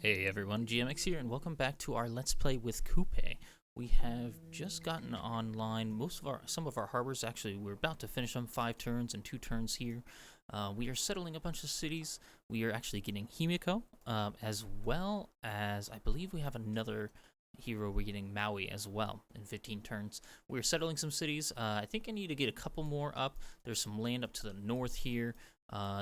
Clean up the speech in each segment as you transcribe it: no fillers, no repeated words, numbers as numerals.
Hey everyone, GMX here, and welcome back to our Let's Play with Coupe. We have just gotten online some of our harbors. Actually, we're about to finish them, 5 turns and 2 turns here. We are settling a bunch of cities. We are actually getting Himiko, as well as I believe we have another hero. We're getting Maui as well in 15 turns. We're settling some cities. I think I need to get a couple more up. There's some land up to the north here.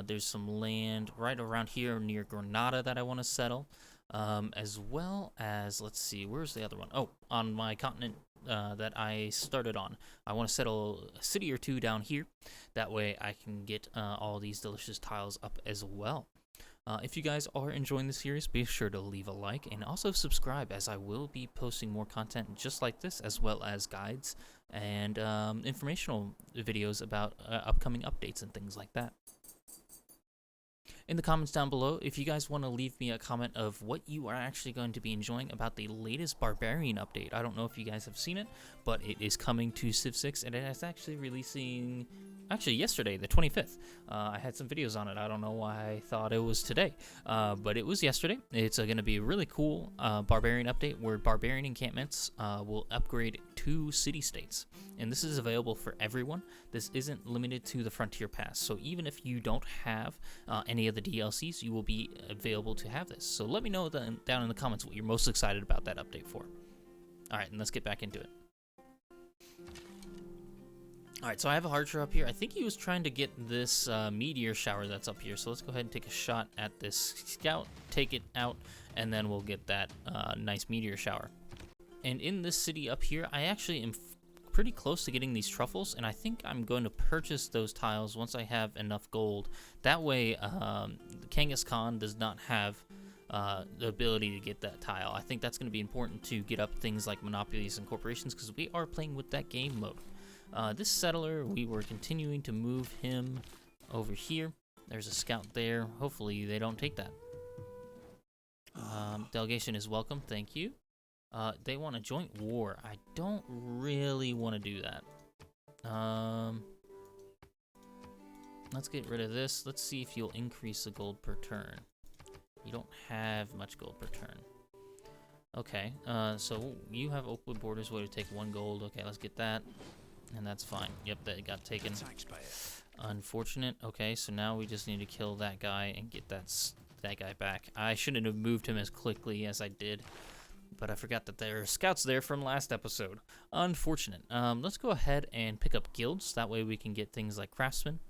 There's some land right around here near Granada that I want to settle. As well as, let's see, where's the other one? Oh, on my continent that I started on. I want to settle a city or 2 down here. That way I can get all these delicious tiles up as well. If you guys are enjoying the series, be sure to leave a like and also subscribe, as I will be posting more content just like this, as well as guides and informational videos about upcoming updates and things like that. In the comments down below, if you guys want to leave me a comment of what you are actually going to be enjoying about the latest Barbarian update. I don't know if you guys have seen it, but it is coming to Civ 6, and it is actually releasing, yesterday, the 25th. I had some videos on it. I don't know why I thought it was today, but it was yesterday. It's going to be a really cool Barbarian update where Barbarian encampments will upgrade 2 city-states, and this is available for everyone. This isn't limited to the Frontier Pass, so even if you don't have any of the DLCs, you will be available to have this. So let me know down in the comments what you're most excited about that update for. Alright, and let's get back into it. Alright, so I have a archer up here. I think he was trying to get this meteor shower that's up here, so let's go ahead and take a shot at this scout, take it out, and then we'll get that nice meteor shower. And in this city up here, I actually am pretty close to getting these truffles, and I think I'm going to purchase those tiles once I have enough gold. That way, Kangas Khan does not have the ability to get that tile. I think that's going to be important to get up things like monopolies and corporations, because we are playing with that game mode. This settler, we were continuing to move him over here. There's a scout there. Hopefully they don't take that. Delegation is welcome, thank you. They want a joint war. I don't really want to do that. Let's get rid of this. Let's see if you'll increase the gold per turn. You don't have much gold per turn. Okay, so you have Oakwood Borders way to take 1 gold. Okay, let's get that. And that's fine. Yep, that got taken. Unfortunate. Okay, so now we just need to kill that guy and get that guy back. I shouldn't have moved him as quickly as I did, but I forgot that there are scouts there from last episode. Unfortunate. Let's go ahead and pick up guilds. That way we can get things like Craftsman,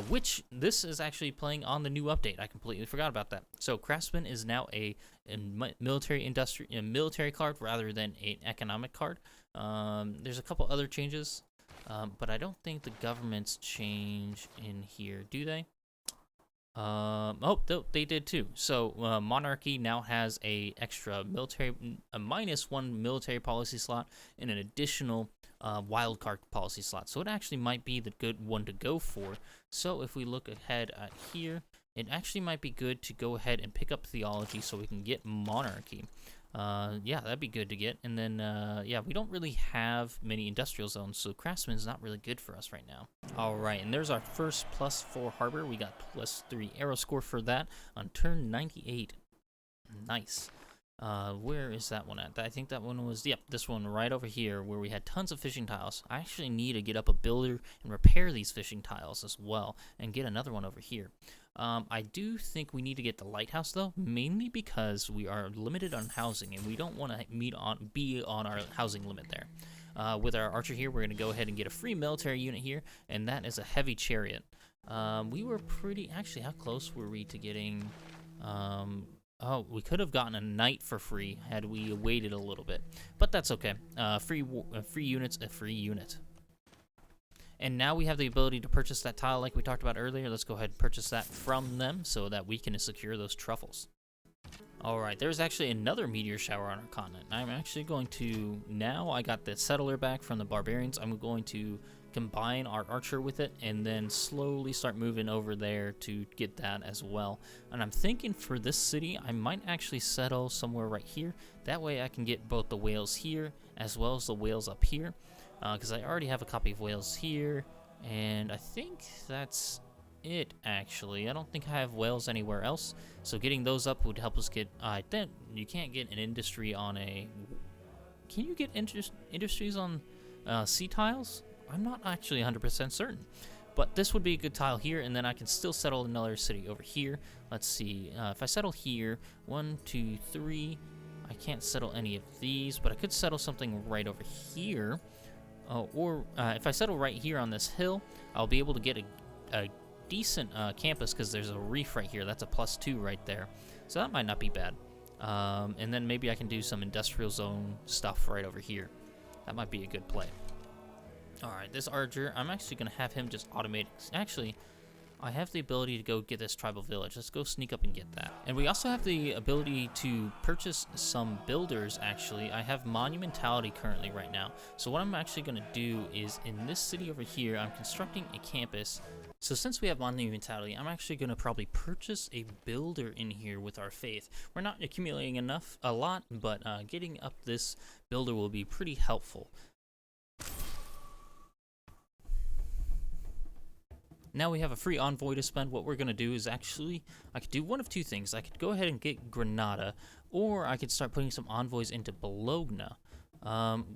which this is actually playing on the new update. I completely forgot about that. So Craftsman is now a military card rather than an economic card. There's a couple other changes, but I don't think the governments change in here, do they? Oh, they did too. So Monarchy now has a extra military, a -1 military policy slot, and an additional wildcard policy slot. So it actually might be the good one to go for. So if we look ahead at here, it actually might be good to go ahead and pick up theology so we can get Monarchy. Yeah, that'd be good to get. And then, yeah, we don't really have many industrial zones, so Craftsman is not really good for us right now. Alright, and there's our first +4 harbor. We got +3 arrow score for that on turn 98. Nice. Where is that one at? I think that one was, yep, this one right over here where we had tons of fishing tiles. I actually need to get up a builder and repair these fishing tiles as well and get another one over here. I do think we need to get the Lighthouse though, mainly because we are limited on housing and we don't want to be on our housing limit there. With our archer here, we're going to go ahead and get a free military unit here, and that is a heavy chariot. We were actually, how close were we to getting, oh, we could have gotten a knight for free had we waited a little bit, but that's okay. Free unit's a free unit. And now we have the ability to purchase that tile like we talked about earlier. Let's go ahead and purchase that from them so that we can secure those truffles. Alright, there's actually another meteor shower on our continent. I'm actually going to, now I got the settler back from the Barbarians, I'm going to combine our archer with it and then slowly start moving over there to get that as well. And I'm thinking for this city, I might actually settle somewhere right here. That way I can get both the whales here as well as the whales up here. Because I already have a copy of Wales here, and I think that's it, actually. I don't think I have whales anywhere else, so getting those up would help us get... I think you can't get an industry on a... Can you get industries on sea tiles? I'm not actually 100% certain. But this would be a good tile here, and then I can still settle another city over here. Let's see. If I settle here, 1, 2, 3... I can't settle any of these, but I could settle something right over here. Or if I settle right here on this hill, I'll be able to get a decent campus, because there's a reef right here. That's a +2 right there. So that might not be bad. And then maybe I can do some industrial zone stuff right over here. That might be a good play. Alright, this archer, I'm actually going to have him just automate. Actually, I have the ability to go get this tribal village. Let's go sneak up and get that. And we also have the ability to purchase some builders, actually. I have monumentality currently right now. So what I'm actually going to do is, in this city over here, I'm constructing a campus. So since we have monumentality, I'm actually going to probably purchase a builder in here with our faith. We're not accumulating a lot, but getting up this builder will be pretty helpful. Now we have a free envoy to spend. What we're going to do is actually, I could do one of two things. I could go ahead and get Granada, or I could start putting some envoys into Bologna.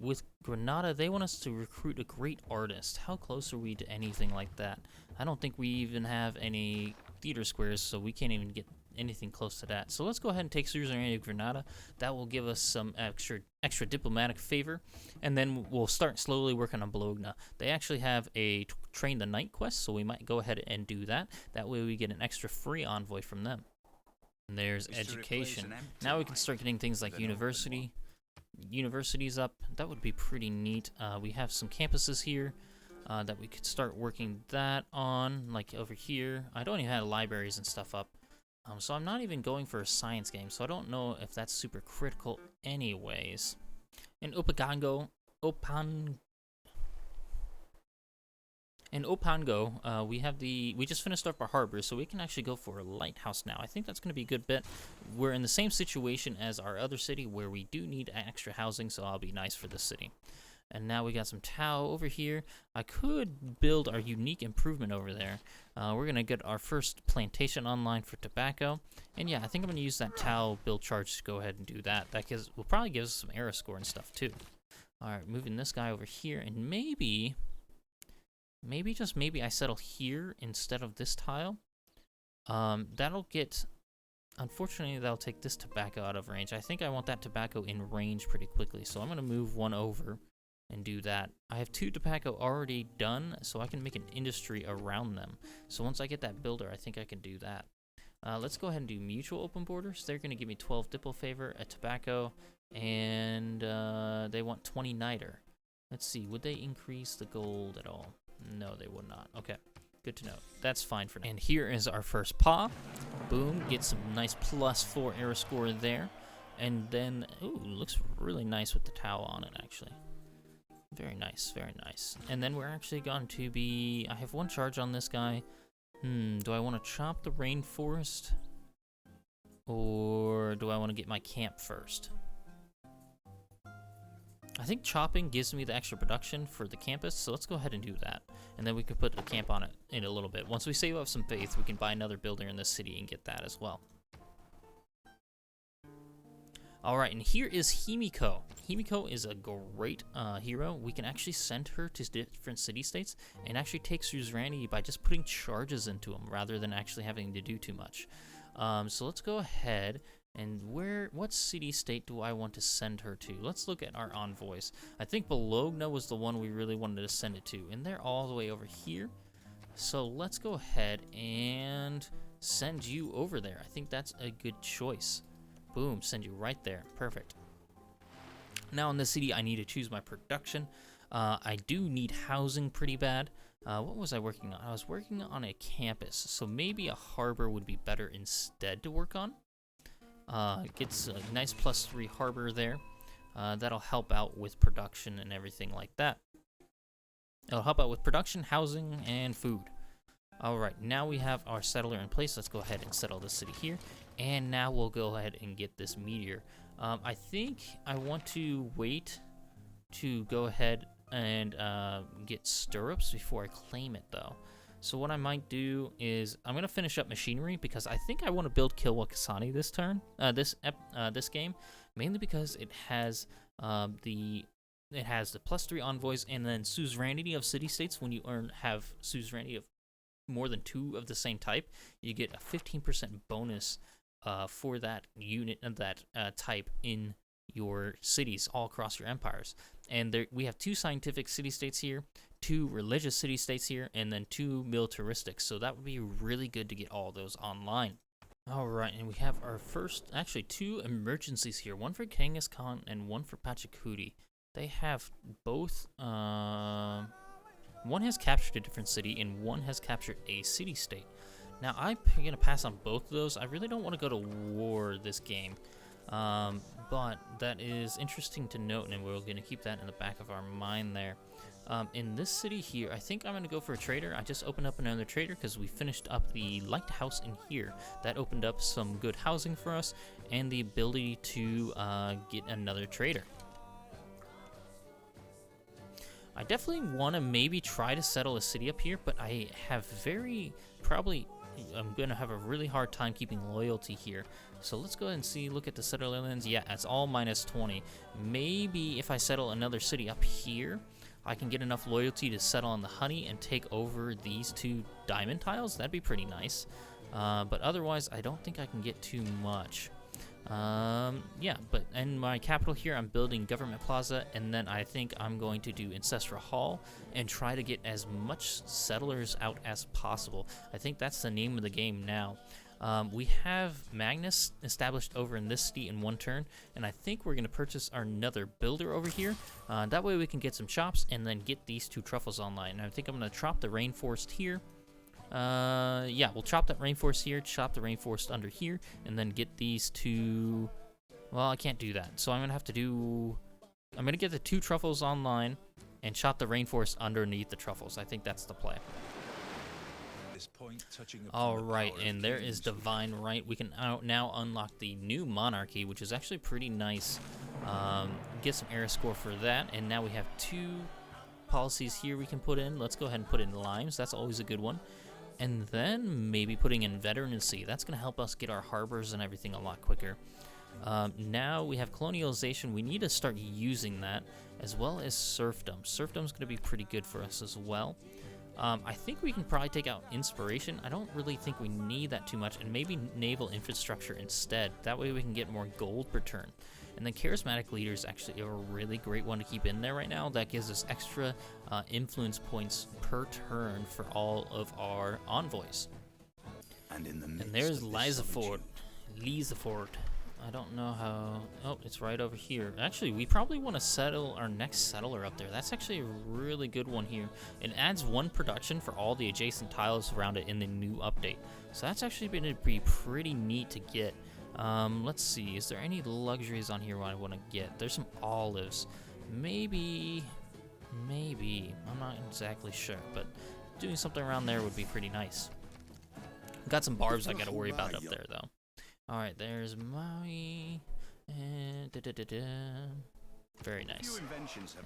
With Granada, they want us to recruit a great artist. How close are we to anything like that? I don't think we even have any theater squares, so we can't even get anything close to that. So let's go ahead and take suzerainty of Granada. That will give us some extra diplomatic favor, and then we'll start slowly working on Bologna. They actually have a train the knight quest, so we might go ahead and do that. That way we get an extra free envoy from them. And there's education. Now we can start getting things like universities up. That would be pretty neat. We have some campuses here that we could start working that on, like over here. I don't even have libraries and stuff up. So I'm not even going for a science game, so I don't know if that's super critical anyways. In Opango, we just finished up our harbor, so we can actually go for a lighthouse now. I think that's going to be a good bet. We're in the same situation as our other city where we do need extra housing, so I'll be nice for this city. And now we got some Tau over here. I could build our unique improvement over there. We're going to get our first plantation online for tobacco. And yeah, I think I'm going to use that Tau build charge to go ahead and do that. That will probably give us some era score and stuff too. Alright, moving this guy over here. And maybe just maybe I settle here instead of this tile. That'll get... Unfortunately, that'll take this tobacco out of range. I think I want that tobacco in range pretty quickly. So I'm going to move one over and do that. I have 2 tobacco already done, so I can make an industry around them. So once I get that builder, I think I can do that. Let's go ahead and do mutual open borders. They're going to give me 12 diplo favor, a tobacco, and they want 20 niter. Let's see, would they increase the gold at all? No, they would not. Okay, good to know. That's fine for now. And here is our first paw. Boom, get some nice +4 era score there. And then, ooh, looks really nice with the Tau on it, actually. Very nice, very nice. And then we're actually going to be... I have 1 charge on this guy. Do I want to chop the rainforest? Or do I want to get my camp first? I think chopping gives me the extra production for the campus, so let's go ahead and do that. And then we can put the camp on it in a little bit. Once we save up some faith, we can buy another builder in this city and get that as well. Alright, and here is Himiko. Himiko is a great hero. We can actually send her to different city-states and actually take suzerainty by just putting charges into them rather than actually having to do too much. So let's go ahead and what city-state do I want to send her to? Let's look at our envoys. I think Bologna was the one we really wanted to send it to, and they're all the way over here. So let's go ahead and send you over there. I think that's a good choice. Boom, send you right there. Perfect. Now in this city, I need to choose my production. I do need housing pretty bad. What was I working on? I was working on a campus, so maybe a harbor would be better instead to work on. Gets a nice +3 harbor there. That'll help out with production and everything like that. It'll help out with production, housing, and food. Alright, now we have our settler in place. Let's go ahead and settle this city here. And now we'll go ahead and get this meteor. I think I want to wait to go ahead and get stirrups before I claim it, though. So what I might do is I'm gonna finish up machinery because I think I want to build Kilwakasani this turn, this game, mainly because it has the +3 envoys and then suzerainty of city-states. When you have suzerainty of more than 2 of the same type, you get a 15% bonus for that unit of that type in your cities all across your empires. And we have 2 scientific city-states here, 2 religious city-states here, and then 2 militaristic. So that would be really good to get all those online. All right, and we have our first, actually 2 emergencies here, one for Genghis Khan and one for Pachacuti. They have both, one has captured a different city and one has captured a city-state. Now, I'm going to pass on both of those. I really don't want to go to war this game, but that is interesting to note, and we're going to keep that in the back of our mind there. In this city here, I think I'm going to go for a trader. I just opened up another trader because we finished up the Lighthouse in here. That opened up some good housing for us and the ability to get another trader. I definitely want to maybe try to settle a city up here, but I have I'm going to have a really hard time keeping loyalty here. So let's go ahead and look at the settler lands. Yeah, it's all -20. Maybe if I settle another city up here, I can get enough loyalty to settle on the honey and take over these 2 diamond tiles. That'd be pretty nice. But otherwise, I don't think I can get too much. Yeah, but in my capital here, I'm building Government Plaza, and then I think I'm going to do Ancestral Hall and try to get as much settlers out as possible. I think that's the name of the game now. We have Magnus established over in this city in 1 turn, and I think we're going to purchase another builder over here. That way we can get some shops and then get these 2 truffles online. And I think I'm going to chop the rainforest here. Yeah, we'll chop that rainforest here, chop the rainforest under here, and then get these 2... Well, I can't do that, so I'm going to have to do... I'm going to get the 2 truffles online and chop the rainforest underneath the truffles. I think that's the play. Alright, and there is Divine Right. We can now unlock the new Monarchy, which is actually pretty nice. Get some era score for that, and now we have 2 policies here we can put in. Let's go ahead and put in limes. That's always a good one. And then maybe putting in veterancy. That's going to help us get our harbors and everything a lot quicker. Now we have colonialization. We need to start using that, as well as serfdom. Serfdom is going to be pretty good for us as well. I think we can probably take out inspiration. I don't really think we need that too much, and maybe naval infrastructure instead. That way we can get more gold per turn. And then charismatic leader is actually a really great one to keep in there right now. That gives us extra influence points per turn for all of our envoys. And there's Lysafort. I don't know how... Oh, it's right over here. Actually, we probably want to settle our next settler up there. That's actually a really good one here. It adds 1 production for all the adjacent tiles around it in the new update. So that's actually going to be pretty neat to get. Let's see. Is there any luxuries on here I want to get? There's some olives. Maybe. I'm not exactly sure, but doing something around there would be pretty nice. Got some barbs I got to worry about up there, though. Alright, there's Maui, and very nice.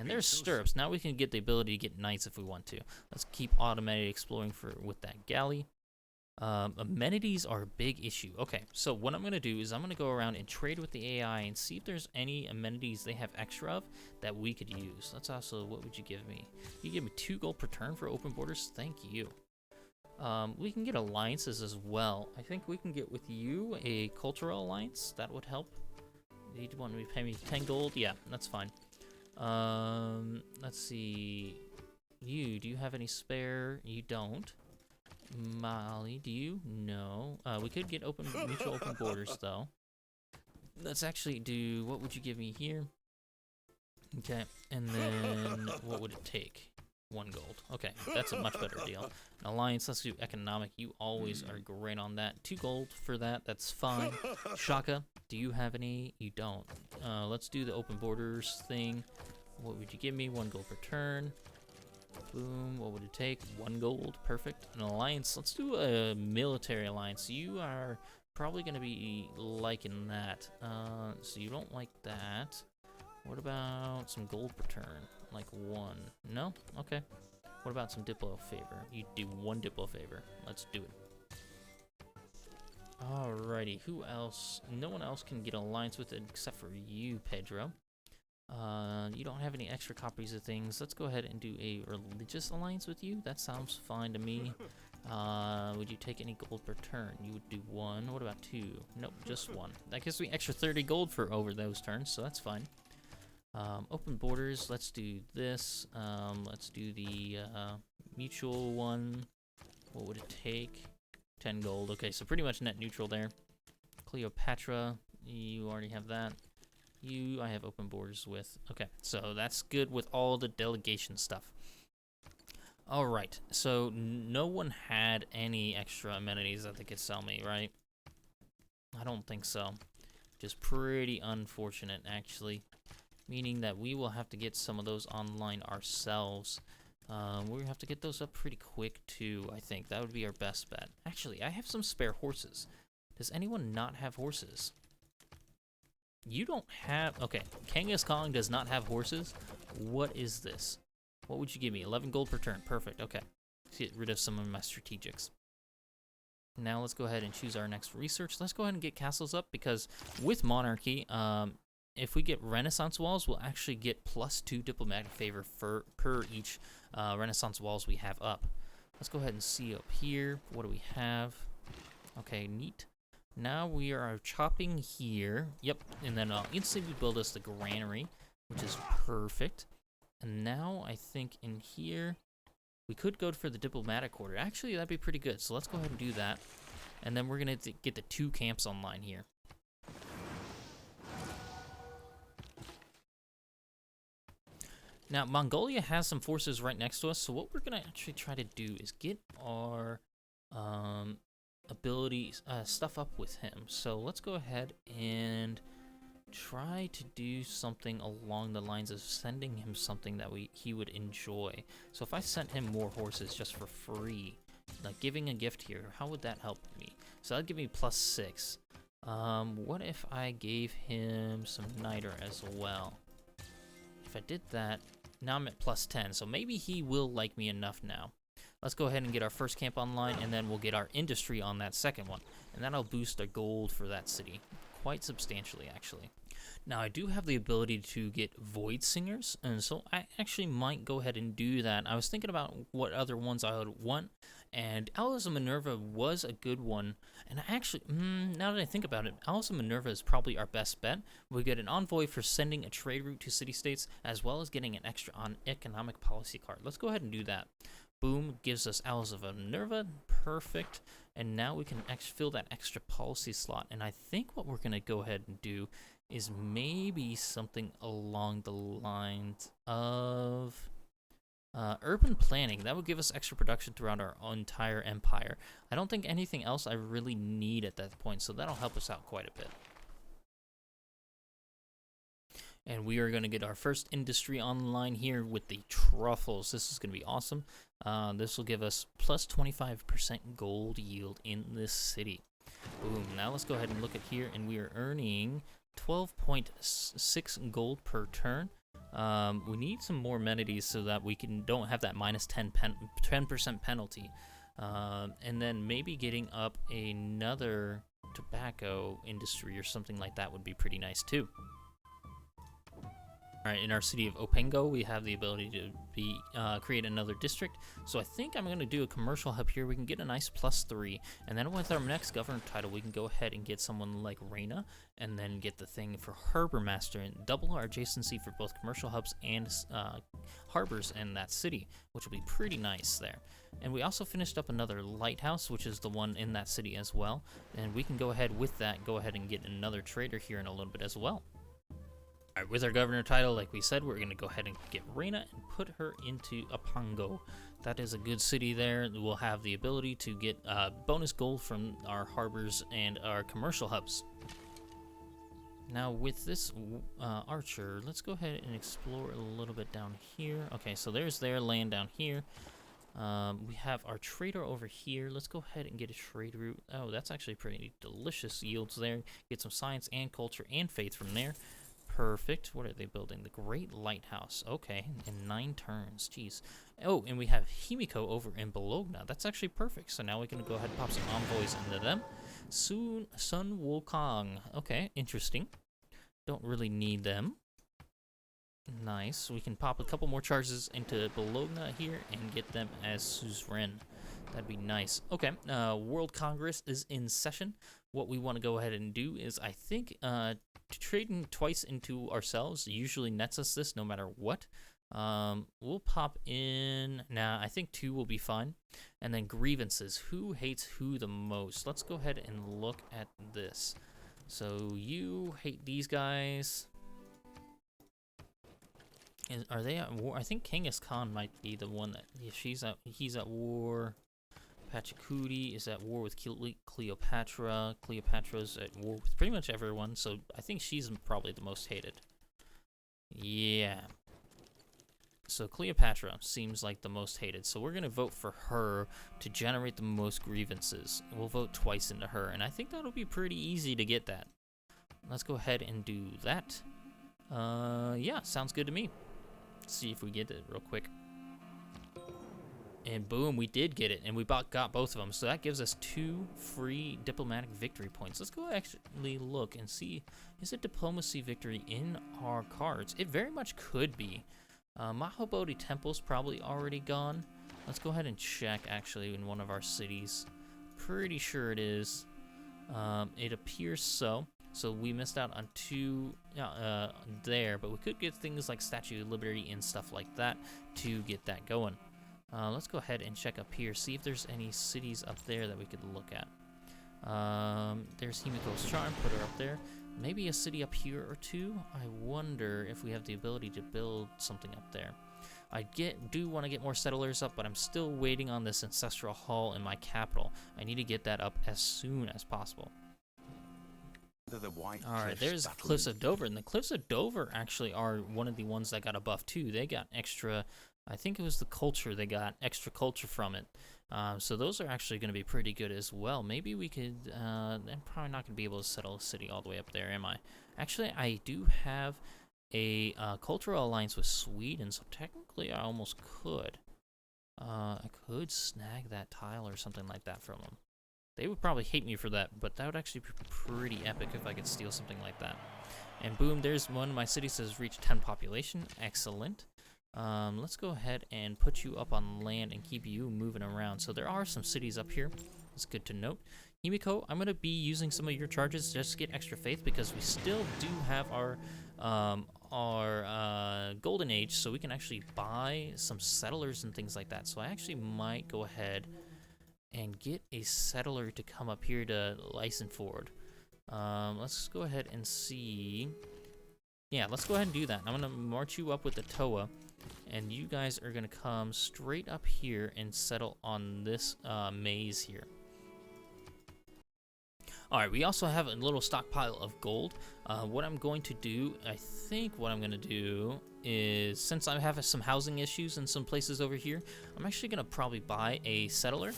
And there's stirrups. Now we can get the ability to get knights if we want to. Let's keep automated exploring with that galley. Amenities are a big issue. Okay, so what I'm going to do is I'm going to go around and trade with the AI and see if there's any amenities they have extra of that we could use. That's also, what would you give me? You give me 2 gold per turn for open borders? Thank you. We can get alliances as well. I think we can get with you a cultural alliance. That would help. You want to pay me 10 gold? Yeah, that's fine. Let's see. Do you have any spare? You don't. Mali, do you? No. We could get mutual open borders though. Let's actually do. What would you give me here? Okay, and then what would it take? 1 gold. Okay, that's a much better deal. An alliance, let's do economic. You always are great on that. 2 gold for that, that's fine. Shaka, do you have any? You don't. Let's do the open borders thing. What would you give me? 1 gold per turn. Boom, what would it take? 1 gold, perfect. An alliance, let's do a military alliance. You are probably going to be liking that. So you don't like that. What about some gold per turn? Like 1. No? Okay. What about some Diplo favor? You do 1 Diplo favor. Let's do it. Alrighty, who else? No one else can get an alliance with it except for you, Pedro. You don't have any extra copies of things. Let's go ahead and do a religious alliance with you. That sounds fine to me. Would you take any gold per turn? You would do 1. What about 2? Nope, just 1. That gives me extra 30 gold for over those turns, so that's fine. Open borders, let's do this. Let's do the mutual one. What would it take? 10 gold. Okay, so pretty much net neutral there. Cleopatra, you already have that. You, I have open borders with. Okay, so that's good with all the delegation stuff. Alright, so no one had any extra amenities that they could sell me, right? I don't think so. Just pretty unfortunate, actually. Meaning that we will have to get some of those online ourselves. We have to get those up pretty quick, too, I think. That would be our best bet. Actually, I have some spare horses. Does anyone not have horses? You don't have... Okay, Kangas Kong does not have horses. What is this? What would you give me? 11 gold per turn. Perfect, okay. Let's get rid of some of my strategics. Now let's go ahead and choose our next research. Let's go ahead and get castles up, because with Monarchy, if we get Renaissance walls, we'll actually get +2 diplomatic favor per each Renaissance walls we have up. Let's go ahead and see up here. What do we have? Okay, neat. Now we are chopping here. Yep, and then instantly build us the granary, which is perfect. And now I think in here, we could go for the diplomatic quarter. Actually, that'd be pretty good. So let's go ahead and do that. And then we're going to get the 2 camps online here. Now, Mongolia has some forces right next to us, so what we're going to actually try to do is get our abilities, stuff up with him. So let's go ahead and try to do something along the lines of sending him something that he would enjoy. So if I sent him more horses just for free, like giving a gift here, how would that help me? So that'd give me +6. What if I gave him some niter as well? If I did that, now I'm at +10, so maybe he will like me enough now. Let's go ahead and get our first camp online, and then we'll get our industry on that second one. And that'll boost our gold for that city quite substantially, actually. Now, I do have the ability to get Void Singers, and so I actually might go ahead and do that. I was thinking about what other ones I would want, and Owls of Minerva was a good one. And actually, now that I think about it, Owls of Minerva is probably our best bet. We get an envoy for sending a trade route to city-states, as well as getting an extra on economic policy card. Let's go ahead and do that. Boom, gives us Owls of Minerva, perfect. And now we can fill that extra policy slot. And I think what we're going to go ahead and do is maybe something along the lines of urban planning. That would give us extra production throughout our entire empire. I don't think anything else I really need at that point, so that'll help us out quite a bit. And we are going to get our first industry online here with the truffles. This is going to be awesome. This will give us +25% gold yield in this city. Boom. Now let's go ahead and look at here, and we are earning 12.6 gold per turn. We need some more amenities so that we don't have that -10% penalty. And then maybe getting up another tobacco industry or something like that would be pretty nice too. Alright, in our city of Opengo, we have the ability to create another district. So I think I'm going to do a commercial hub here. We can get a nice +3. And then with our next governor title, we can go ahead and get someone like Reina, and then get the thing for Harbor Master, and double our adjacency for both commercial hubs and harbors in that city, which will be pretty nice there. And we also finished up another lighthouse, which is the one in that city as well. And we can go ahead with that, go ahead and get another trader here in a little bit as well. Alright, with our governor title, like we said, we're going to go ahead and get Reina and put her into Apango. That is a good city there. We'll have the ability to get bonus gold from our harbors and our commercial hubs. Now with this archer, let's go ahead and explore a little bit down here. Okay, so there's their land down here. We have our trader over here. Let's go ahead and get a trade route. Oh, that's actually pretty delicious yields there. Get some science and culture and faith from there. perfect. What are they building? The Great Lighthouse. Okay, in 9 turns. Jeez. Oh, and we have Himiko over in Bologna. That's actually perfect. So now we can go ahead and pop some envoys into them. Sun Wukong. Okay, interesting. Don't really need them. Nice. We can pop a couple more charges into Bologna here and get them as suzerain. That'd be nice. Okay, World Congress is in session. What we want to go ahead and do is, I think, trading twice into ourselves usually nets us this no matter what. We'll pop in. Nah, I think 2 will be fine. And then grievances. Who hates who the most? Let's go ahead and look at this. So you hate these guys. Are they at war? I think Genghis Khan might be the one that he's at war. Pachacudi is at war with Cleopatra. Cleopatra's at war with pretty much everyone, so I think she's probably the most hated. Yeah. So Cleopatra seems like the most hated, so we're going to vote for her to generate the most grievances. We'll vote twice into her, and I think that'll be pretty easy to get that. Let's go ahead and do that. Yeah, sounds good to me. Let's see if we get it real quick. And boom, we did get it, and we got both of them. So that gives us 2 free diplomatic victory points. Let's go actually look and see, is it diplomacy victory in our cards? It very much could be. Mahabodhi Temple's probably already gone. Let's go ahead and check, actually, in one of our cities. Pretty sure it is. It appears so. So we missed out on 2 there, but we could get things like Statue of Liberty and stuff like that to get that going. Let's go ahead and check up here, see if there's any cities up there that we could look at. There's Himiko's Charm, put her up there. Maybe a city up here or 2. I wonder if we have the ability to build something up there. I do want to get more settlers up, but I'm still waiting on this ancestral hall in my capital. I need to get that up as soon as possible. Alright, there's Cliffs of Dover, and the Cliffs of Dover actually are one of the ones that got a buff too. They got extra, I think it was the culture, they got extra culture from it. So those are actually going to be pretty good as well. Maybe we could, I'm probably not going to be able to settle a city all the way up there, am I? Actually, I do have a cultural alliance with Sweden, so technically I almost could. I could snag that tile or something like that from them. They would probably hate me for that, but that would actually be pretty epic if I could steal something like that. And boom, there's one. My city says reach 10 population. Excellent. Let's go ahead and put you up on land and keep you moving around. So there are some cities up here. It's good to note. Himiko, I'm going to be using some of your charges just to get extra faith because we still do have our golden age, so we can actually buy some settlers and things like that. So I actually might go ahead and get a settler to come up here to Lysenford. Let's go ahead and see. Yeah, let's go ahead and do that. I'm going to march you up with the Toa, and you guys are going to come straight up here and settle on this maze here. Alright, we also have a little stockpile of gold. What I'm going to do, I think what I'm going to do is, since I have some housing issues in some places over here, I'm actually going to probably buy a settler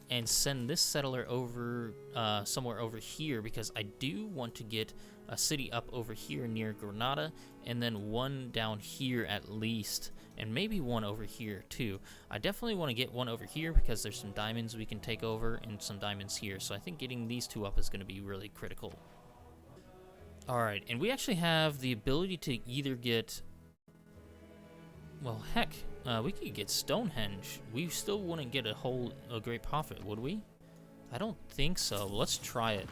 and send this settler over somewhere over here, because I do want to get a city up over here near Granada, and then one down here at least, and maybe one over here too. I definitely want to get one over here because there's some diamonds we can take over and some diamonds here, so I think getting these 2 up is going to be really critical. Alright, and we actually have the ability to either get, well, heck, we could get Stonehenge. We still wouldn't get a great profit, would we? I don't think so. Let's try it.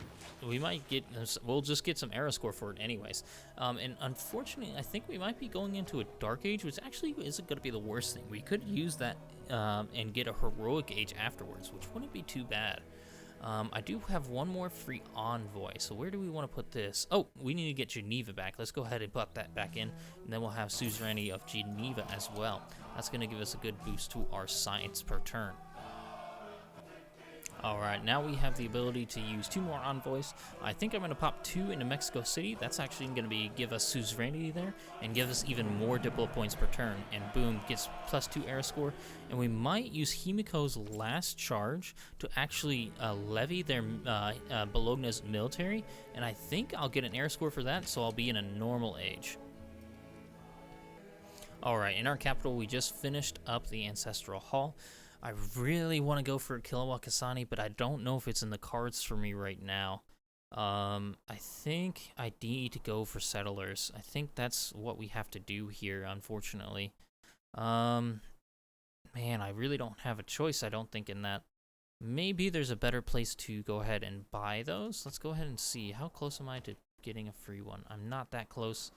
We might get, we'll just get some era score for it anyways. And unfortunately, I think we might be going into a Dark Age, which actually isn't going to be the worst thing. We could use that and get a Heroic Age afterwards, which wouldn't be too bad. I do have one more free envoy, so where do we want to put this? Oh, we need to get Geneva back. Let's go ahead and put that back in, and then we'll have suzerainty of Geneva as well. That's going to give us a good boost to our science per turn. Alright, now we have the ability to use 2 more envoys. I think I'm going to pop 2 into Mexico City. That's actually going to give us suzerainty there and give us even more Diplo points per turn. And boom, gets +2 era score. And we might use Himiko's last charge to actually levy their Bologna's military. And I think I'll get an era score for that, so I'll be in a normal age. Alright, in our capital, we just finished up the Ancestral Hall. I really want to go for Kilowa Kasani, but I don't know if it's in the cards for me right now. I think I need to go for Settlers. I think that's what we have to do here, unfortunately. Man, I really don't have a choice, I don't think, in that. Maybe there's a better place to go ahead and buy those. Let's go ahead and see. How close am I to getting a free one? I'm not that close.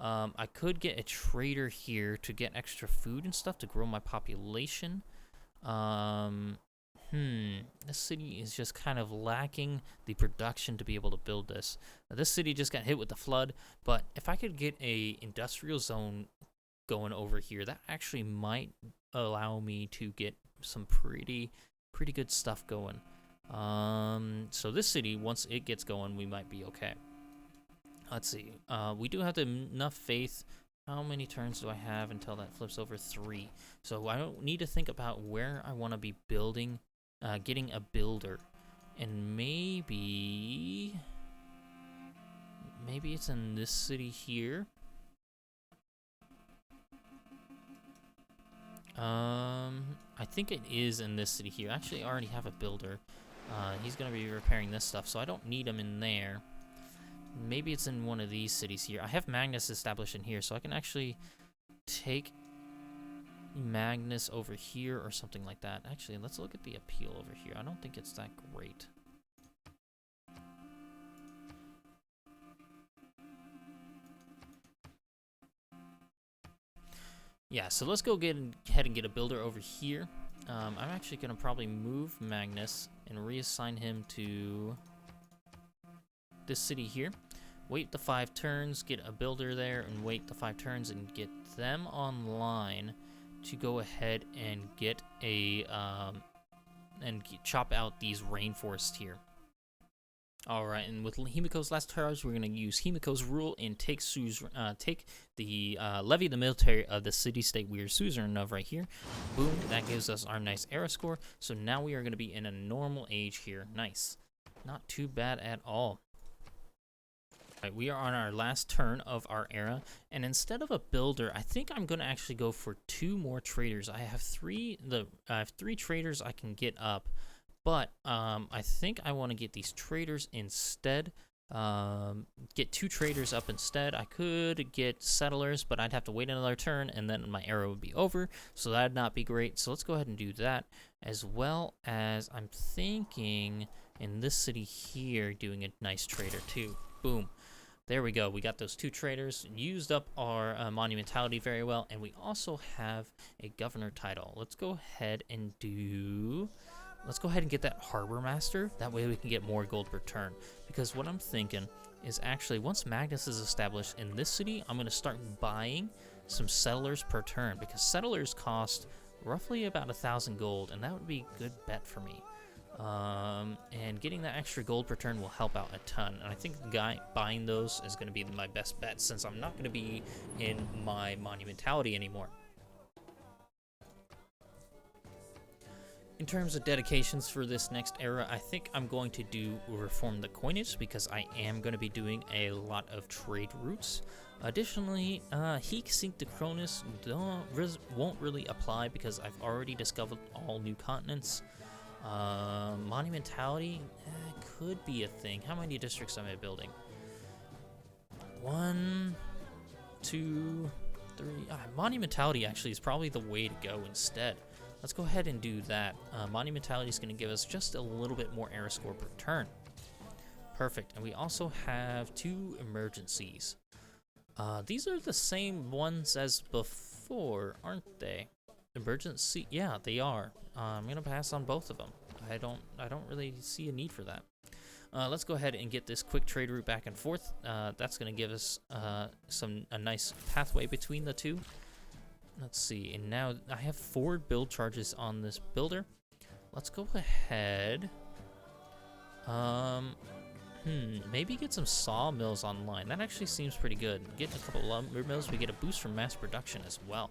I could get a trader here to get extra food and stuff to grow my population. This city is just kind of lacking the production to be able to build this. Now, this city just got hit with the flood, but if I could get a industrial zone going over here, that actually might allow me to get some pretty good stuff going. So this city, once it gets going, we might be okay. Let's see. We do have enough faith. How many turns do I have until that flips over? 3. So I don't need to think about where I want to be building, getting a builder. And maybe it's in this city here. I think it is in this city here. Actually, I already have a builder. He's going to be repairing this stuff, so I don't need him in there. Maybe it's in one of these cities here. I have Magnus established in here, so I can actually take Magnus over here or something like that. Actually, let's look at the appeal over here. I don't think it's that great. Yeah, so let's go ahead and get a builder over here. I'm actually going to probably move Magnus and reassign him to this city here. Wait the 5 turns, get a builder there, and wait the 5 turns and get them online to go ahead and get a chop out these rainforests here. Alright, and with Himiko's last charge, we're going to use Himiko's rule and take the levy the military of the city-state we are suzerain of right here. Boom, that gives us our nice era score. So now we are going to be in a normal age here. Nice. Not too bad at all. Right, we are on our last turn of our era, and instead of a builder, I think I'm going to actually go for 2 more traders. I have 3 traders I can get up, but I think I want to get these traders instead. Get 2 traders up instead. I could get settlers, but I'd have to wait another turn, and then my era would be over, so that'd not be great. So let's go ahead and do that, as well as I'm thinking in this city here doing a nice trader too. Boom. There we go. We got those 2 traders, used up our monumentality very well, and we also have a governor title. Let's go ahead and get that harbor master. That way we can get more gold per turn. Because what I'm thinking is actually once Magnus is established in this city, I'm going to start buying some settlers per turn, because settlers cost roughly about 1,000 gold, and that would be a good bet for me. And getting that extra gold per turn will help out a ton. And I think the guy buying those is going to be my best bet, since I'm not going to be in my monumentality anymore. In terms of dedications for this next era, I think I'm going to do reform the coinage, because I am going to be doing a lot of trade routes. Additionally, Heek Sync to Cronus won't really apply because I've already discovered all new continents. Monumentality could be a thing. How many districts am I building? 1, 2, 3. Monumentality actually is probably the way to go instead. Let's go ahead and do that. Monumentality is going to give us just a little bit more era score per turn. Perfect. And we also have 2 emergencies. These are the same ones as before, aren't they? Emergency, yeah, they are. I'm gonna pass on both of them. I don't really see a need for that. Let's go ahead and get this quick trade route back and forth. That's gonna give us a nice pathway between the 2. Let's see, and now I have 4 build charges on this builder. Let's go ahead Maybe get some sawmills online. That actually seems pretty good. Getting a couple lumber mills, we get a boost from mass production as well.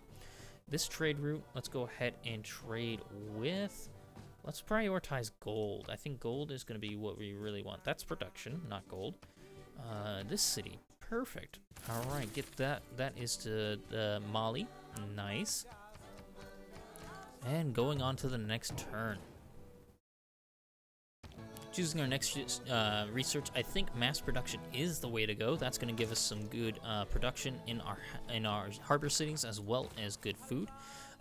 This trade route, let's go ahead and trade with... Let's prioritize gold. I think gold is going to be what we really want. That's production, not gold. This city, perfect. All right, get that. That is to Mali. Nice. And going on to the next turn. Choosing our next research, I think mass production is the way to go. That's going to give us some good production in our harbor cities as well as good food.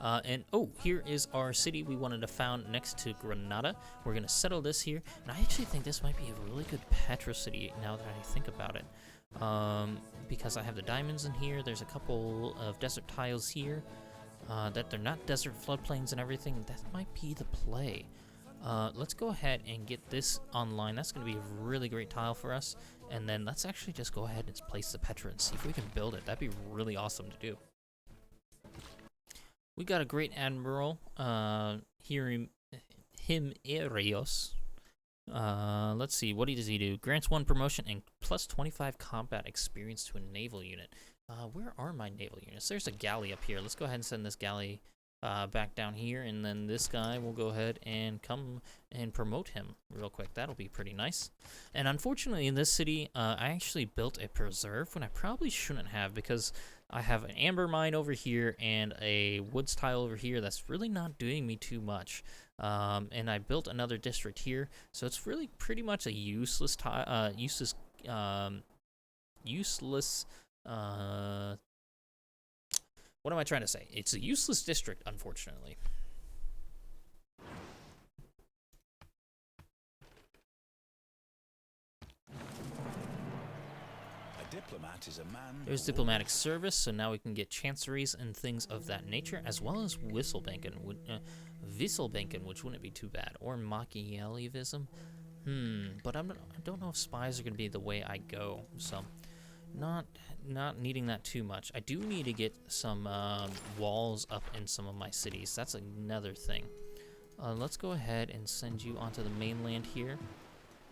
And oh, here is our city we wanted to found next to Granada. We're going to settle this here, and I actually think this might be a really good petro city now that I think about it, because I have the diamonds in here. There's a couple of desert tiles here that they're not desert floodplains and everything. That might be the play. Let's go ahead and get this online. That's going to be a really great tile for us. And then let's actually just go ahead and place the Petra and see if we can build it. That'd be really awesome to do. We got a great admiral, Himiko. Let's see, what does he do? Grants 1 promotion and plus 25 combat experience to a naval unit. Where are my naval units? There's a galley up here. Let's go ahead and send this galley back down here, and then this guy will go ahead and come and promote him real quick. That'll be pretty nice. And unfortunately in this city, I actually built a preserve when I probably shouldn't have, because I have an amber mine over here and a woods tile over here that's really not doing me too much. And I built another district here, so it's really pretty much a useless tile, what am I trying to say? It's a useless district, unfortunately. A diplomat is a man. There's diplomatic service, so now we can get chanceries and things of that nature, as well as Wisselbanken, which wouldn't be too bad, or Machiavellism. But I don't know if spies are going to be the way I go, so not needing that too much. I do need to get some walls up in some of my cities. That's another thing. Let's go ahead and send you onto the mainland here.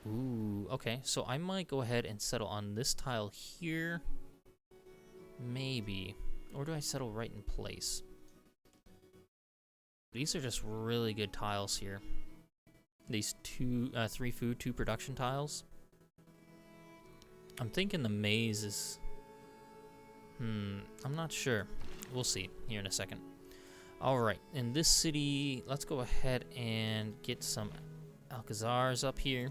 Ooh, okay. So I might go ahead and settle on this tile here. Maybe. Or do I settle right in place? These are just really good tiles here. These 3 food, 2 production tiles. I'm thinking the maze is... I'm not sure. We'll see here in a second. Alright, in this city, let's go ahead and get some Alcazars up here.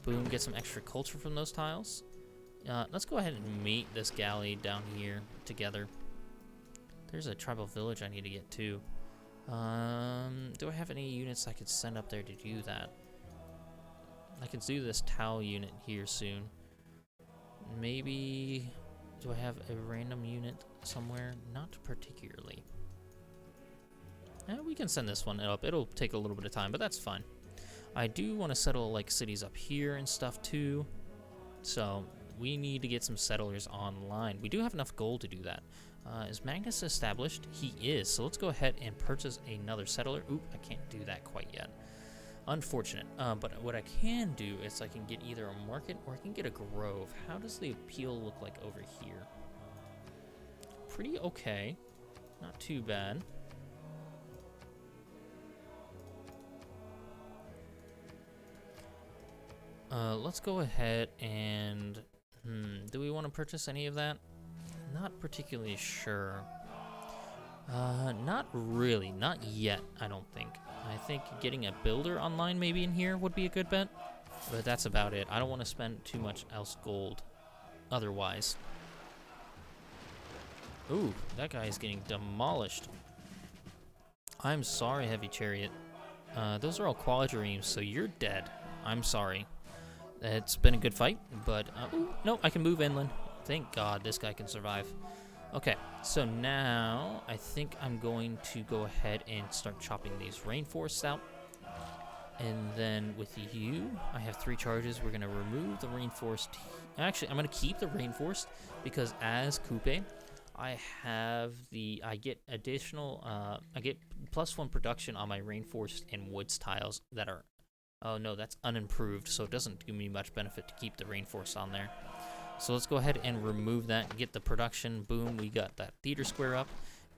Boom, get some extra culture from those tiles. Let's go ahead and meet this galley down here together. There's a tribal village I need to get to. Do I have any units I could send up there to do that? I could do this Tau unit here soon. Maybe... Do I have a random unit somewhere? Not particularly. We can send this one up. It'll take a little bit of time, but that's fine. I do want to settle like cities up here and stuff too. So we need to get some settlers online. We do have enough gold to do that. Is Magnus established? He is. So let's go ahead and purchase another settler. Oop, I can't do that quite yet. Unfortunate. But what I can do is I can get either a market or I can get a grove. How does the appeal look like over here? Pretty okay. Not too bad. Let's go ahead and... do we want to purchase any of that? Not particularly sure. Not really. Not yet, I don't think. I think getting a builder online maybe in here would be a good bet. But that's about it. I don't want to spend too much else gold otherwise. Ooh, that guy is getting demolished. I'm sorry, Heavy Chariot. Those are all quadriremes, so you're dead. I'm sorry. It's been a good fight, but... ooh, no, I can move inland. Thank God this guy can survive. Okay, so now I think I'm going to go ahead and start chopping these rainforests out. And then with you, I have 3 charges. We're going to remove the rainforest. Actually, I'm going to keep the rainforest because as Coupe, I get additional, I get +1 production on my rainforest and woods tiles that are Oh no, that's unimproved, so it doesn't give me much benefit to keep the rainforest on there. So let's go ahead and remove that, get the production. Boom, we got that theater square up.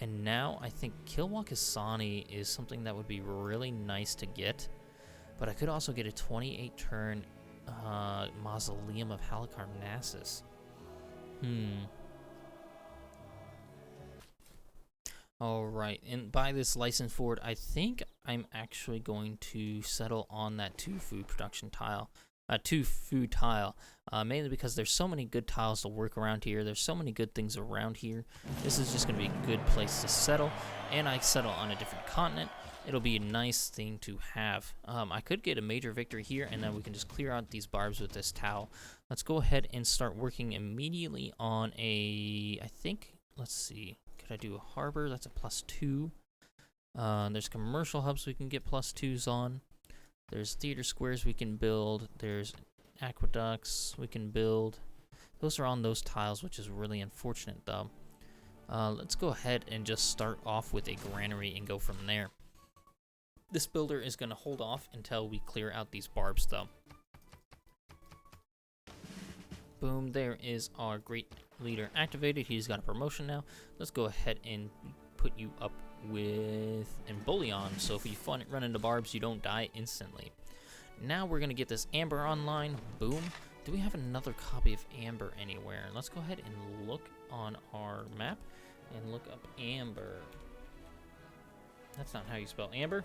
And now I think Kilwakasani is something that would be really nice to get. But I could also get a 28-turn Mausoleum of Halicarnassus. Alright, and by this license forward, I think I'm actually going to settle on that 2 food production tile. 2 food tile, mainly because there's so many good tiles to work around here. There's so many good things around here. This is just going to be a good place to settle, and I settle on a different continent. It'll be a nice thing to have. I could get a major victory here, and then we can just clear out these barbs with this towel. Let's go ahead and start working immediately on I think, let's see. I do a harbor? That's a +2. There's commercial hubs we can get +2s on. There's theater squares we can build. There's aqueducts we can build. Those are on those tiles, which is really unfortunate, though. Let's go ahead and just start off with a granary and go from there. This builder is going to hold off until we clear out these barbs, though. Boom, there is our great leader activated. He's got a promotion now. Let's go ahead and put you up with Embullion, so if you run into barbs, you don't die instantly. Now we're going to get this Amber online. Boom. Do we have another copy of Amber anywhere? Let's go ahead and look on our map and look up Amber. That's not how you spell Amber.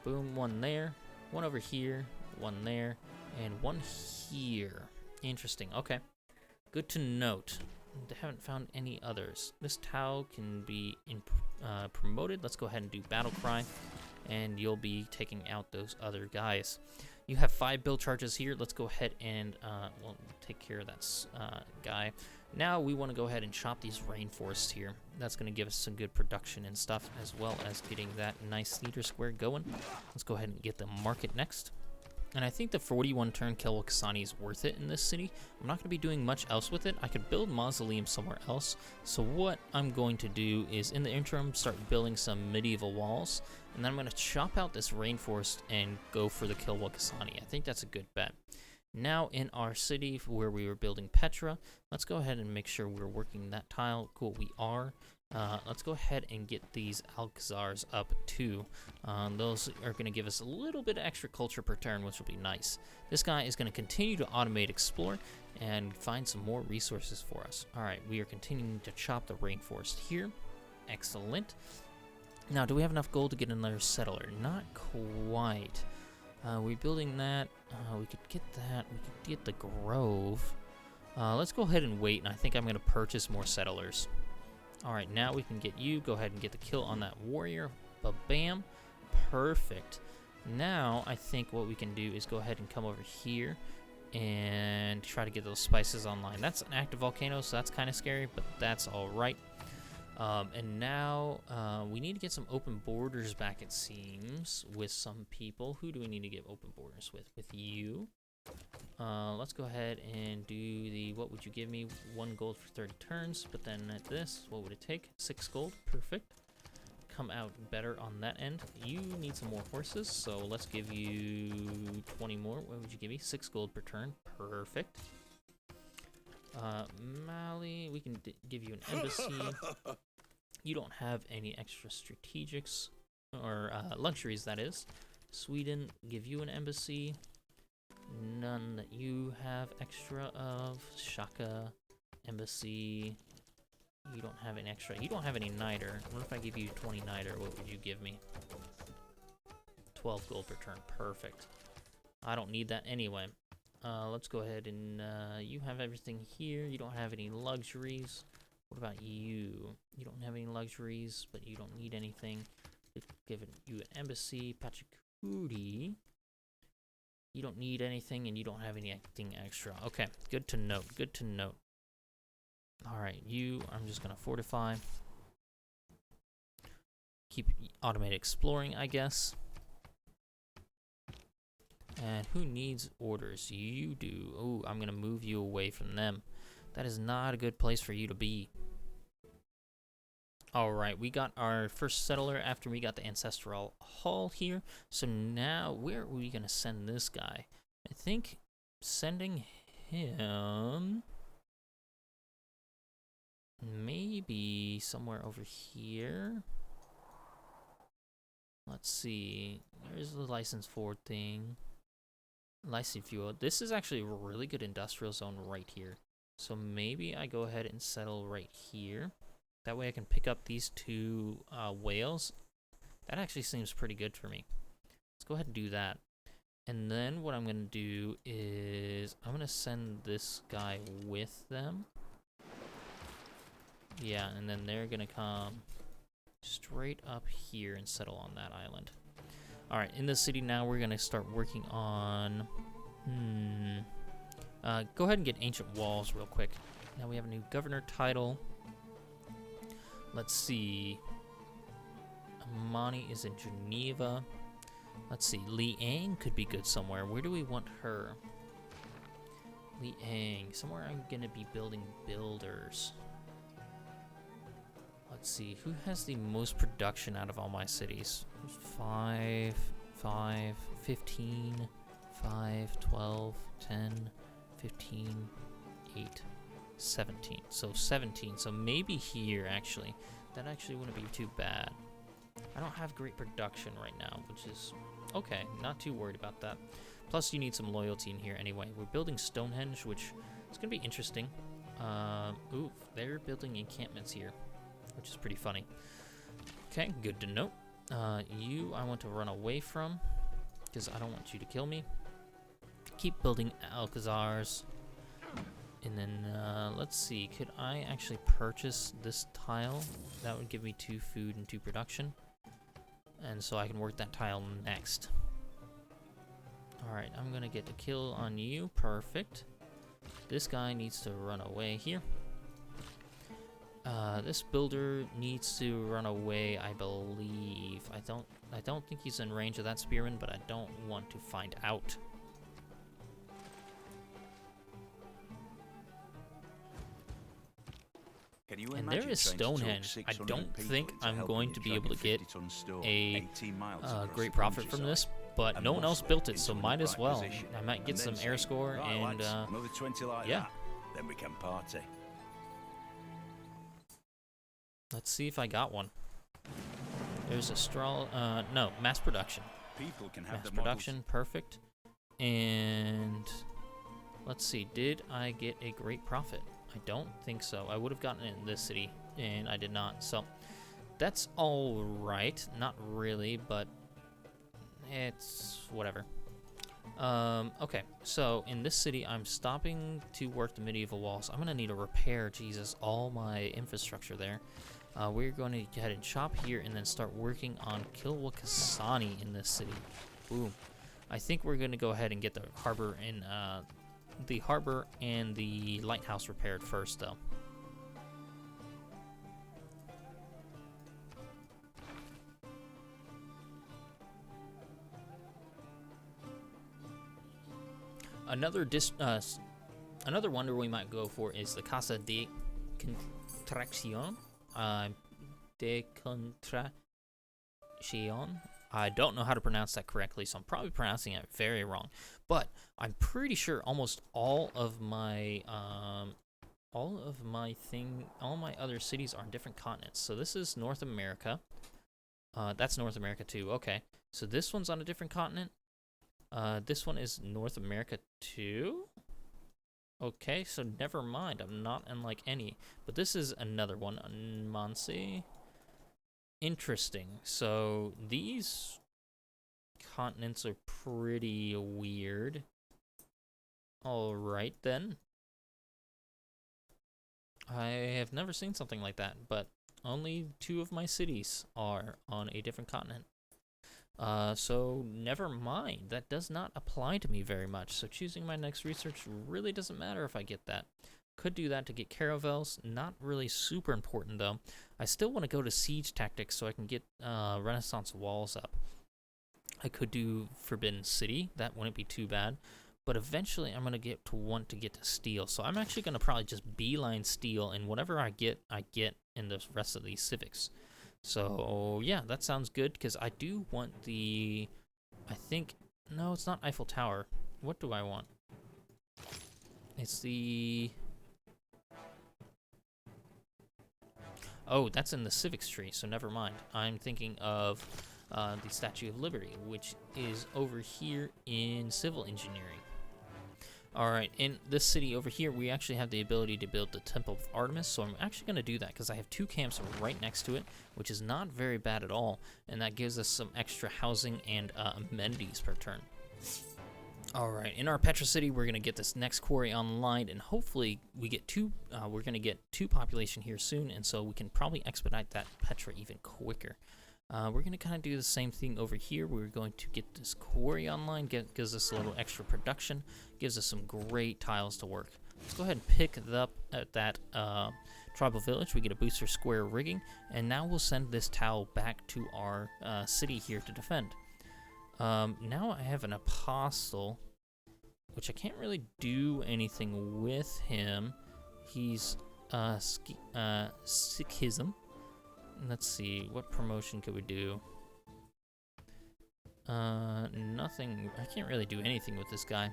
Boom, one there, one over here, one there, and one here. Interesting. Okay. Good to note. They haven't found any others. This towel can be promoted. Let's go ahead and do Battle Cry, and you'll be taking out those other guys. You have 5 build charges here. Let's go ahead and we'll take care of that guy. Now we want to go ahead and chop these rainforests here. That's going to give us some good production and stuff, as well as getting that nice theater square going. Let's go ahead and get the market next. And I think the 41-turn Kilwakasani is worth it in this city. I'm not going to be doing much else with it. I could build mausoleum somewhere else. So what I'm going to do is, in the interim, start building some medieval walls. And then I'm going to chop out this rainforest and go for the Kilwakasani. I think that's a good bet. Now in our city where we were building Petra, let's go ahead and make sure we're working that tile. Cool, we are. Let's go ahead and get these Alcazars up too. Those are going to give us a little bit of extra culture per turn, which will be nice. This guy is going to continue to automate explore and find some more resources for us. Alright, we are continuing to chop the rainforest here. Excellent. Now, do we have enough gold to get another settler? Not quite. We're building that. We could get that. We could get the grove. Let's go ahead and wait, and I think I'm going to purchase more settlers. Alright, now we can get you. Go ahead and get the kill on that warrior. Ba-bam. Perfect. Now, I think what we can do is go ahead and come over here and try to get those spices online. That's an active volcano, so that's kind of scary, but that's alright. And now, we need to get some open borders back, it seems, with some people. Who do we need to get open borders with? With you. Let's go ahead and do the, what would you give me? 1 gold for 30 turns, but then at this, what would it take? 6 gold, perfect. Come out better on that end. You need some more horses, so let's give you 20 more. What would you give me? 6 gold per turn, perfect. Mali, we can give you an embassy. You don't have any extra strategics, or luxuries, that is. Sweden, give you an embassy. None that you have extra of. Shaka, embassy. You don't have an extra. You don't have any niter. What if I give you 20 niter? What would you give me? 12 gold per turn. Perfect. I don't need that anyway. Let's go ahead and you have everything here. You don't have any luxuries. What about you? You don't have any luxuries, but you don't need anything. Give you an embassy. Pachacudi. You don't need anything, and you don't have anything extra. Okay, good to note. Good to note. Alright, you, I'm just going to fortify. Keep automated exploring, I guess. And who needs orders? You do. Oh, I'm going to move you away from them. That is not a good place for you to be. Alright, we got our first settler after we got the ancestral hall here. So now, where are we going to send this guy? I think sending him maybe somewhere over here. Let's see. There's the license forward thing. License fuel. This is actually a really good industrial zone right here. So maybe I go ahead and settle right here. That way I can pick up these two whales. That actually seems pretty good for me. Let's go ahead and do that. And then what I'm going to do is I'm going to send this guy with them. Yeah, and then they're going to come straight up here and settle on that island. Alright, in the city now we're going to start working on... go ahead and get ancient walls real quick. Now we have a new governor title. Let's see. Amani is in Geneva. Let's see. Liang could be good somewhere. Where do we want her? Liang. Somewhere I'm going to be building builders. Let's see. Who has the most production out of all my cities? 5, 15, 5, 12, 10, 15, 8, 17. So 17. So maybe here, actually. That actually wouldn't be too bad. I don't have great production right now, which is okay. Not too worried about that. Plus, you need some loyalty in here anyway. We're building Stonehenge, which is going to be interesting. Ooh, they're building encampments here, which is pretty funny. Okay, good to know. You, I want to run away from, because I don't want you to kill me. Keep building Alcazars. And then, let's see, could I actually purchase this tile? That would give me 2 food and 2 production. And so I can work that tile next. Alright, I'm gonna get a kill on you. Perfect. This guy needs to run away here. This builder needs to run away, I believe. I don't think he's in range of that spearman, but I don't want to find out. And there is Stonehenge. I don't think I'm going to be able to get a great profit from this, but no one else built it, so might as well. I might get some air score, and yeah. Then we can party. Let's see if I got one. There's a straw. No, mass production. People can have Mass production, perfect. And let's see, did I get a great profit? I don't think so. I would have gotten it in this city, and I did not. So that's all right. Not really, but it's whatever. Okay, so in this city, I'm stopping to work the medieval walls. I'm going to need to repair, Jesus, all my infrastructure there. We're going to go ahead and chop here and then start working on Kilwakasani in this city. Boom. I think we're going to go ahead and get the harbor in... the harbor and the lighthouse repaired first, though. Another wonder we might go for is the Casa de Contracción. De Contracción. I don't know how to pronounce that correctly, so I'm probably pronouncing it very wrong. But I'm pretty sure almost all of my other cities are on different continents. So this is North America. That's North America too. Okay, so this one's on a different continent. This one is North America too. Okay, so never mind. I'm not in like any. But this is another one. Mansi. Interesting. So these continents are pretty weird. Alright then. I have never seen something like that, but only 2 of my cities are on a different continent. So never mind. That does not apply to me very much. So choosing my next research really doesn't matter if I get that. Could do that to get caravels. Not really super important though. I still want to go to siege tactics so I can get Renaissance walls up. I could do Forbidden City. That wouldn't be too bad. but eventually I'm gonna get to want to get to steel. So I'm actually gonna probably just beeline steel, and whatever I get in the rest of these civics. So yeah, that sounds good because I do want the. I think no, it's not Eiffel Tower. What do I want? It's the. Oh, that's in the civics tree, so never mind. I'm thinking of the Statue of Liberty, which is over here in civil engineering. Alright, in this city over here, we actually have the ability to build the Temple of Artemis, so I'm actually going to do that because I have 2 camps right next to it, which is not very bad at all, and that gives us some extra housing and amenities per turn. Alright, in our Petra City, we're going to get this next quarry online, and hopefully we get we're going to get 2 population here soon, and so we can probably expedite that Petra even quicker. We're going to kind of do the same thing over here. We're going to get this quarry online, gives us a little extra production, gives us some great tiles to work. Let's go ahead and pick up at that tribal village. We get a booster square rigging, and now we'll send this tile back to our city here to defend. Now I have an apostle, which I can't really do anything with him. He's Sikhism. Let's see, what promotion could we do? Nothing. I can't really do anything with this guy.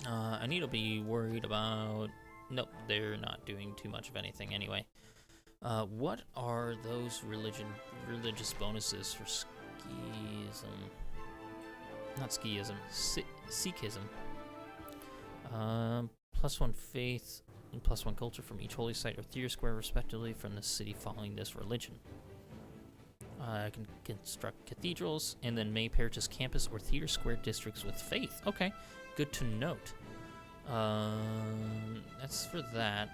I need to be worried about. Nope, they're not doing too much of anything anyway. What are those religious bonuses for Sikhism? Not Sikhism, Sikhism. +1 faith and +1 culture from each holy site or theater square, respectively, from the city following this religion. I can construct cathedrals and then may purchase campus or theater square districts with faith. Okay, good to note. That's for that.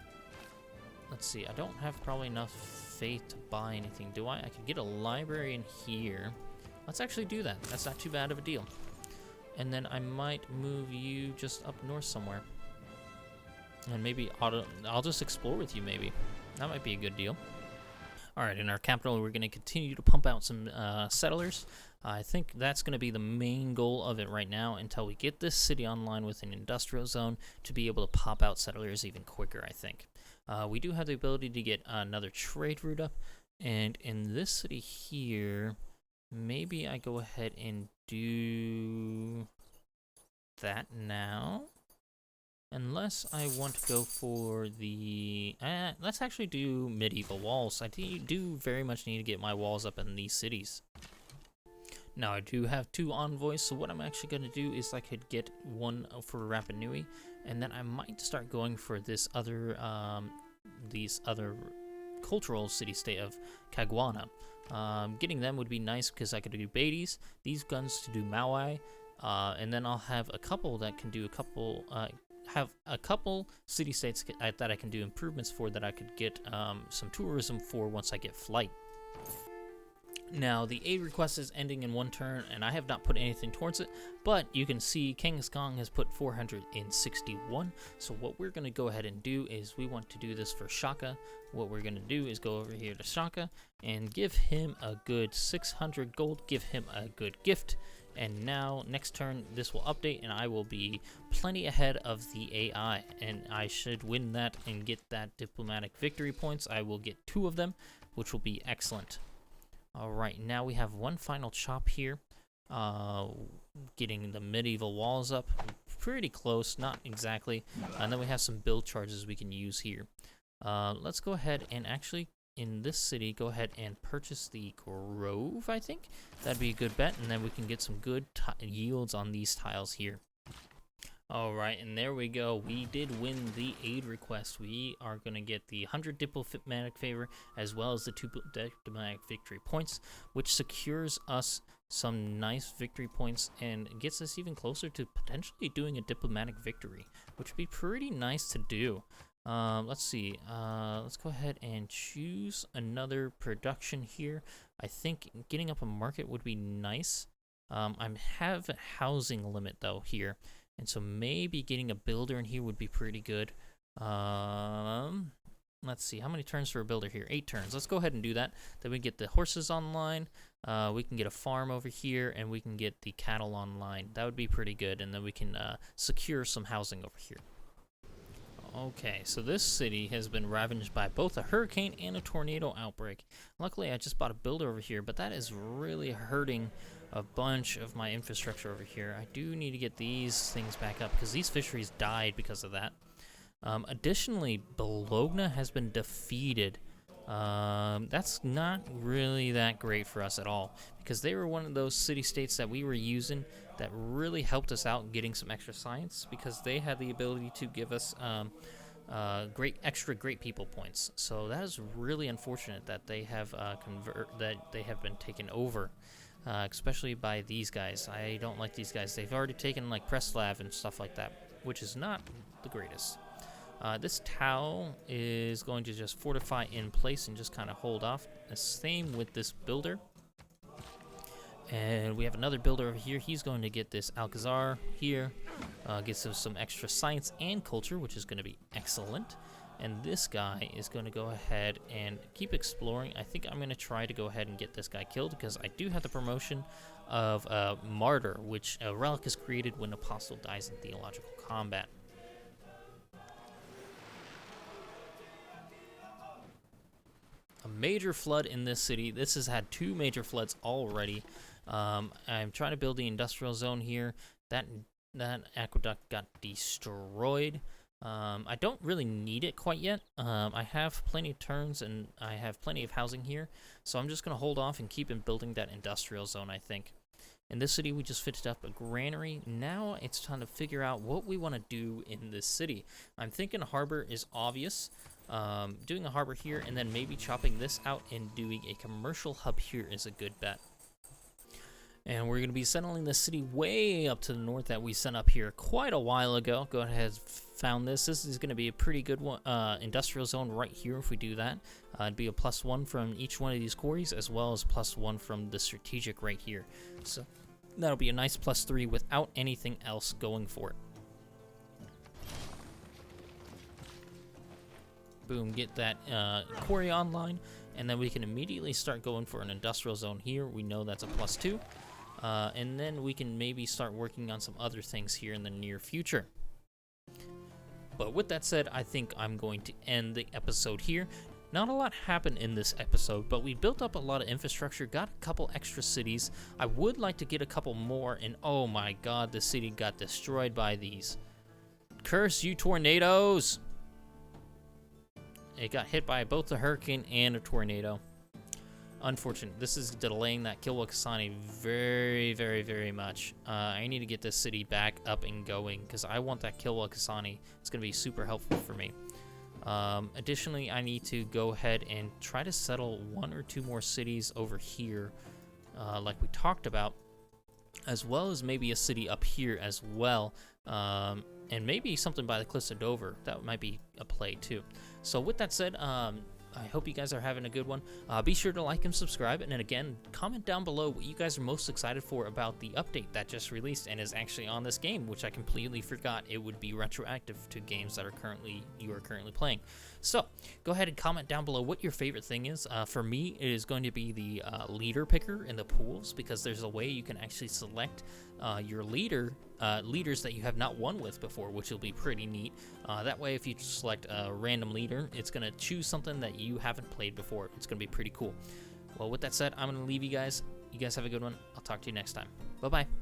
Let's see, I don't have probably enough faith to buy anything, do I? I could get a library in here. Let's actually do that. That's not too bad of a deal. And then I might move you just up north somewhere. And maybe I'll just explore with you, maybe. That might be a good deal. Alright, in our capital, we're going to continue to pump out some settlers. I think that's going to be the main goal of it right now until we get this city online with an industrial zone to be able to pop out settlers even quicker, I think. We do have the ability to get another trade route up. And in this city here, maybe I go ahead and do that now. Unless I want to go for the... let's actually do medieval walls. I do very much need to get my walls up in these cities. Now, I do have 2 envoys, so what I'm actually going to do is I could get one for Rapa Nui, and then I might start going for this other, these other cultural city-state of Caguana. Getting them would be nice because I could do Beatties, these guns to do Maui, and then I'll have a couple that can do a couple... have a couple city-states that I can do improvements for that I could get some tourism for once I get flight. Now, the aid request is ending in 1 turn, and I have not put anything towards it, but you can see Genghis Khan has put 461, so what we're going to go ahead and do is we want to do this for Shaka. What we're going to do is go over here to Shaka and give him a good 600 gold, give him a good gift. And now, next turn, this will update, and I will be plenty ahead of the AI. And I should win that and get that diplomatic victory points. I will get 2 of them, which will be excellent. Alright, now we have one final chop here. Getting the medieval walls up. Pretty close, not exactly. And then we have some build charges we can use here. Let's go ahead and actually... in this city, go ahead and purchase the Grove, I think. That'd be a good bet, and then we can get some good yields on these tiles here. Alright, and there we go. We did win the aid request. We are going to get the 100 diplomatic favor, as well as the 2 diplomatic victory points, which secures us some nice victory points and gets us even closer to potentially doing a diplomatic victory, which would be pretty nice to do. Let's see, let's go ahead and choose another production here. I think getting up a market would be nice. I have a housing limit though here, and so maybe getting a builder in here would be pretty good. Let's see, how many turns for a builder here? 8 turns. Let's go ahead and do that. Then we get the horses online. We can get a farm over here, and we can get the cattle online. That would be pretty good, and then we can secure some housing over here. Okay, so this city has been ravaged by both a hurricane and a tornado outbreak. Luckily, I just bought a builder over here, but that is really hurting a bunch of my infrastructure over here. I do need to get these things back up, because these fisheries died because of that. Additionally, Bologna has been defeated. That's not really that great for us at all, because they were one of those city-states that we were using that really helped us out getting some extra science, because they had the ability to give us great people points. So that is really unfortunate that they have been taken over, especially by these guys. I don't like these guys. They've already taken like Preslav and stuff like that, which is not the greatest. This Tau is going to just fortify in place and just kind of hold off. The same with this builder. And we have another builder over here. He's going to get this Alcazar here. Gets us some extra science and culture, which is going to be excellent. And this guy is going to go ahead and keep exploring. I think I'm going to try to go ahead and get this guy killed, because I do have the promotion of Martyr, which a relic is created when an apostle dies in theological combat. A major flood in this city. This has had 2 major floods already. I'm trying to build the industrial zone here. That aqueduct got destroyed. I don't really need it quite yet. I have plenty of turns and I have plenty of housing here, so I'm just going to hold off and keep building that industrial zone, I think. In this city, we just fitted up a granary. Now it's time to figure out what we want to do in this city. I'm thinking a harbor is obvious. Doing a harbor here and then maybe chopping this out and doing a commercial hub here is a good bet. And we're going to be settling the city way up to the north that we sent up here quite a while ago. Go ahead, found this. This is going to be a pretty good one, industrial zone right here if we do that. It'd be a +1 from each one of these quarries, as well as +1 from the strategic right here. So that'll be a nice +3 without anything else going for it. Boom, get that quarry online, and then we can immediately start going for an industrial zone here. We know that's a +2, and then we can maybe start working on some other things here in the near future. But with that said, I think I'm going to end the episode here. Not a lot happened in this episode, but we built up a lot of infrastructure, got a couple extra cities. I would like to get a couple more, and oh my god, the city got destroyed by these. Curse you, tornadoes! It got hit by both a hurricane and a tornado. Unfortunate. This is delaying that Kilwakasani very, very, very much. I need to get this city back up and going, because I want that Kilwakasani. It's going to be super helpful for me. Additionally, I need to go ahead and try to settle 1 or 2 more cities over here, like we talked about, as well as maybe a city up here as well, and maybe something by the Cliffs of Dover. That might be a play too. So with that said, I hope you guys are having a good one. Be sure to like and subscribe, and then again, comment down below what you guys are most excited for about the update that just released and is actually on this game, which I completely forgot it would be retroactive to games that you are currently playing. So go ahead and comment down below what your favorite thing is. For me, it is going to be the leader picker in the pools, because there's a way you can actually select your leaders that you have not won with before, which will be pretty neat. That way, if you select a random leader, it's going to choose something that you haven't played before. It's going to be pretty cool. Well, with that said, I'm going to leave you guys. You guys have a good one. I'll talk to you next time. Bye-bye.